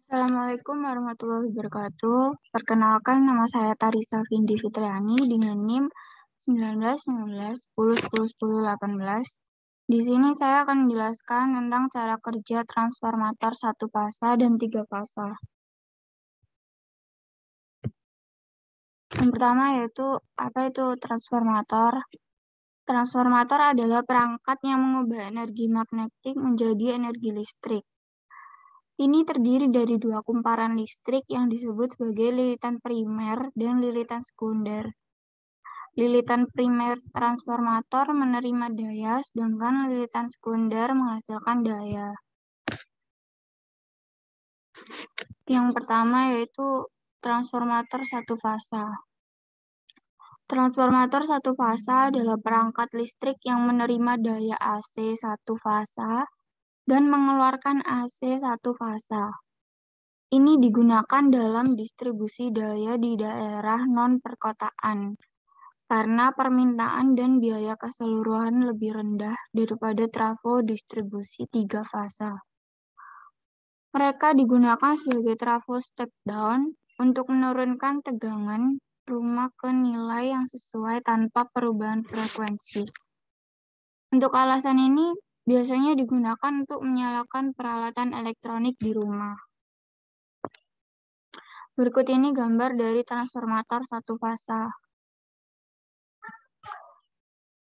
Assalamualaikum warahmatullahi wabarakatuh. Perkenalkan, nama saya Tarisa Vindi Fitriani dengan NIM 19 Di sini saya akan menjelaskan tentang cara kerja transformator satu fasa dan tiga fasa. Yang pertama yaitu apa itu transformator? Transformator adalah perangkat yang mengubah energi magnetik menjadi energi listrik. Ini terdiri dari dua kumparan listrik yang disebut sebagai lilitan primer dan lilitan sekunder. Lilitan primer transformator menerima daya, sedangkan lilitan sekunder menghasilkan daya. Yang pertama yaitu transformator satu fasa. Transformator satu fasa adalah perangkat listrik yang menerima daya AC satu fasa dan mengeluarkan AC satu fasa. Ini digunakan dalam distribusi daya di daerah non-perkotaan, karena permintaan dan biaya keseluruhan lebih rendah daripada trafo distribusi tiga fasa. Mereka digunakan sebagai trafo step-down untuk menurunkan tegangan rumah ke nilai yang sesuai tanpa perubahan frekuensi. Untuk alasan ini, biasanya digunakan untuk menyalakan peralatan elektronik di rumah. Berikut ini gambar dari transformator satu fasa.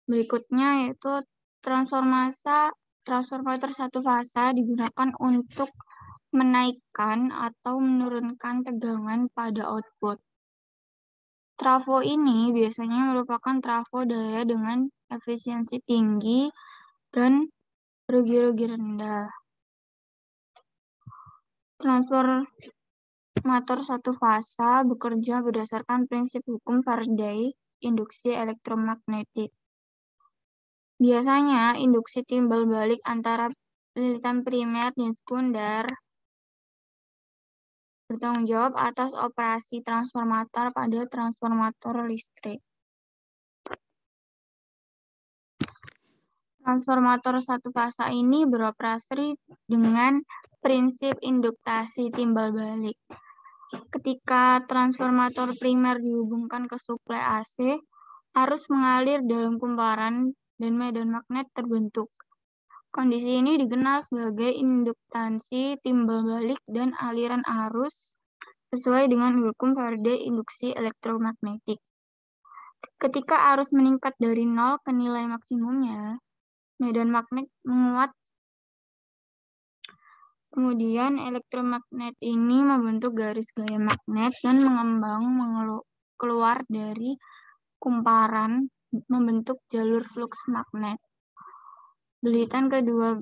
Berikutnya yaitu transformator satu fasa digunakan untuk menaikkan atau menurunkan tegangan pada output. Trafo ini biasanya merupakan trafo daya dengan efisiensi tinggi dan rugi-rugi rendah. Transformator satu fasa bekerja berdasarkan prinsip hukum Faraday, induksi elektromagnetik. Biasanya, induksi timbal balik antara lilitan primer dan sekunder bertanggung jawab atas operasi transformator pada transformator listrik. Transformator satu fasa ini beroperasi dengan prinsip induktasi timbal balik. Ketika transformator primer dihubungkan ke suplai AC, arus mengalir dalam kumparan dan medan magnet terbentuk. Kondisi ini dikenal sebagai induktansi timbal balik dan aliran arus sesuai dengan hukum Faraday induksi elektromagnetik. Ketika arus meningkat dari 0 ke nilai maksimumnya, medan magnet menguat. Kemudian elektromagnet ini membentuk garis gaya magnet dan mengembang keluar dari kumparan membentuk jalur fluks magnet. Kedua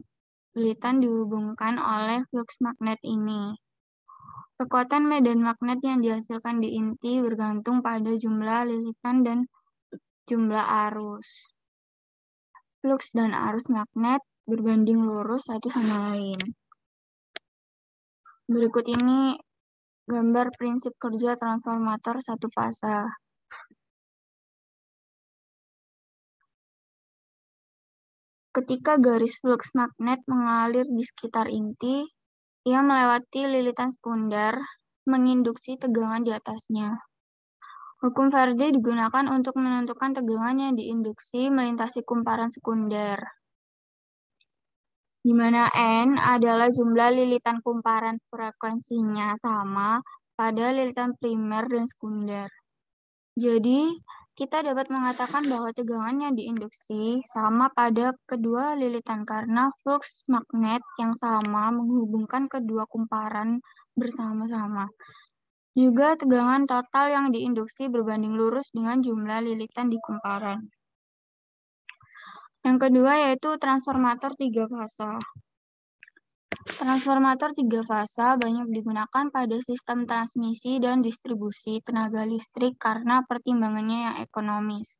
belitan dihubungkan oleh fluks magnet ini. Kekuatan medan magnet yang dihasilkan di inti bergantung pada jumlah lilitan dan jumlah arus. Fluks dan arus magnet berbanding lurus satu sama lain. Berikut ini gambar prinsip kerja transformator satu fasa. Ketika garis fluks magnet mengalir di sekitar inti, ia melewati lilitan sekunder, menginduksi tegangan di atasnya. Hukum Faraday digunakan untuk menentukan tegangan yang diinduksi melintasi kumparan sekunder, di mana N adalah jumlah lilitan kumparan frekuensinya sama pada lilitan primer dan sekunder. Jadi, kita dapat mengatakan bahwa tegangan yang diinduksi sama pada kedua lilitan karena fluks magnet yang sama menghubungkan kedua kumparan bersama-sama. Juga tegangan total yang diinduksi berbanding lurus dengan jumlah lilitan di kumparan. Yang kedua yaitu transformator tiga fasa. Transformator tiga fasa banyak digunakan pada sistem transmisi dan distribusi tenaga listrik karena pertimbangannya yang ekonomis.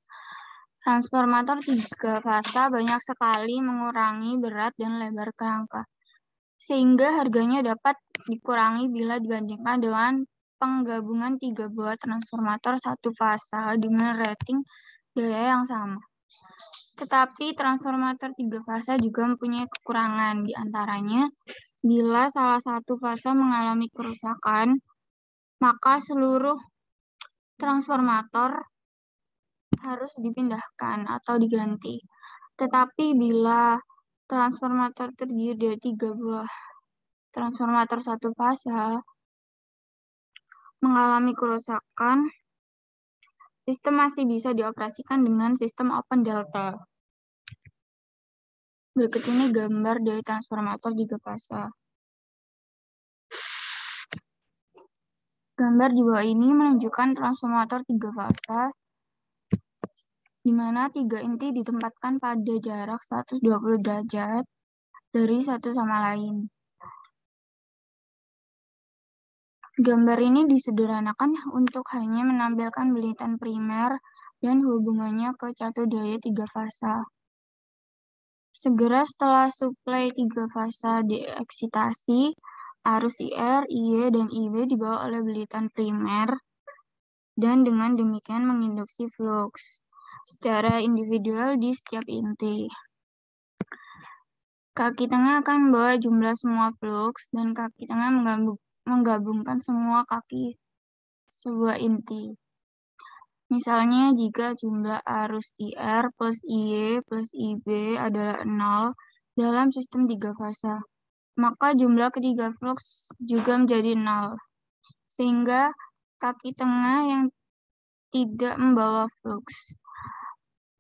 Transformator tiga fasa banyak sekali mengurangi berat dan lebar kerangka, sehingga harganya dapat dikurangi bila dibandingkan dengan penggabungan tiga buah transformator satu fasa dengan rating daya yang sama. Tetapi transformator tiga fasa juga mempunyai kekurangan, di antaranya Bila salah satu fase mengalami kerusakan, maka seluruh transformator harus dipindahkan atau diganti. Tetapi bila transformator terdiri dari 3 buah transformator satu fase mengalami kerusakan, sistem masih bisa dioperasikan dengan sistem open delta. Berikut ini gambar dari transformator 3 fase. Gambar di bawah ini menunjukkan transformator 3 fase, di mana 3 inti ditempatkan pada jarak 120 derajat dari satu sama lain. Gambar ini disederhanakan untuk hanya menampilkan belitan primer dan hubungannya ke catu daya 3 fasa. Segera setelah suplai 3 fasa dieksitasi, arus IR, IE, dan IB dibawa oleh belitan primer dan dengan demikian menginduksi flux secara individual di setiap inti. Kaki tengah akan membawa jumlah semua flux dan kaki tengah menggabungkan semua kaki sebuah inti. Misalnya jika jumlah arus IR plus IE plus IB adalah 0 dalam sistem 3 fasa, maka jumlah ketiga flux juga menjadi 0, sehingga kaki tengah yang tidak membawa flux.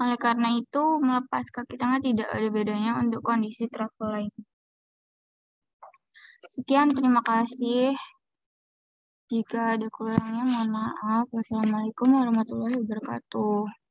Oleh karena itu, melepas kaki tengah tidak ada bedanya untuk kondisi trafo lain. Sekian, terima kasih. Jika ada kurangnya, mohon maaf. Wassalamualaikum warahmatullahi wabarakatuh.